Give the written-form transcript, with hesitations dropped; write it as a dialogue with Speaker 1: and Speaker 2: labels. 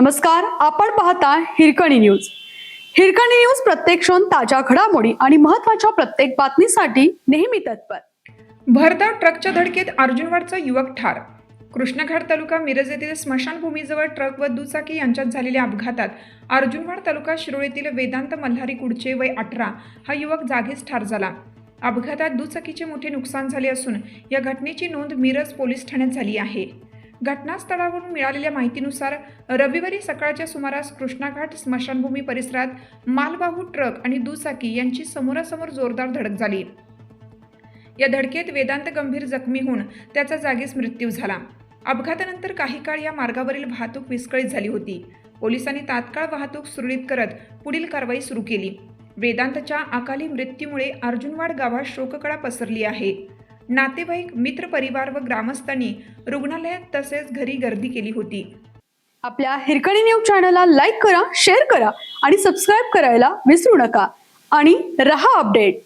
Speaker 1: नमस्कार, आपण पाहता हिरकणी न्यूज. हिरकणी न्यूज प्रत्येक क्षण ताज्या घडामोडी आणि महत्त्वाच्या प्रत्येक बातमीसाठी नेहमी तत्पर.
Speaker 2: भरधाव ट्रकच्या धडकेत अर्जुनवाडचा युवक ठार. कृष्णघाट तालुका मिरज येथील स्मशानभूमीजवळ ट्रक व दुचाकी यांच्यात झालेल्या अपघातात अर्जुनवाड तालुका शिरोळ वेदांत मल्हारी कुडचे वय 18 हा युवक जागीच ठार झाला. अपघातात दुचाकीचे मोठे नुकसान झाले असून या घटनेची नोंद मिरज पोलीस ठाण्यात झाली आहे. घटनास्थळावरून मिळालेल्या माहितीनुसार रविवारी सकाळच्या सुमारास कृष्णाघाट स्मशानभूमी परिसरात मालवाहू ट्रक आणि दुचाकी यांची समोरासमोर जोरदार धडक झाली. या धडकेत वेदांत गंभीर जखमी होऊन त्याचा जागीच मृत्यू झाला. अपघातानंतर काही काळ या मार्गावरील वाहतूक विस्कळीत झाली होती. पोलिसांनी तात्काळ वाहतूक सुरळीत करत पुढील कारवाई सुरू केली. वेदांतच्या अकाली मृत्यूमुळे अर्जुनवाड गावात शोककळा पसरली आहे. नातेवाईक, मित्र परिवार व ग्रामस्थांनी रुग्णालयात तसेच घरी गर्दी केली होती.
Speaker 1: आपल्या हिरकणी न्यूज चॅनलला लाईक करा, शेअर करा आणि सबस्क्राईब करायला विसरू नका आणि रहा अपडेट.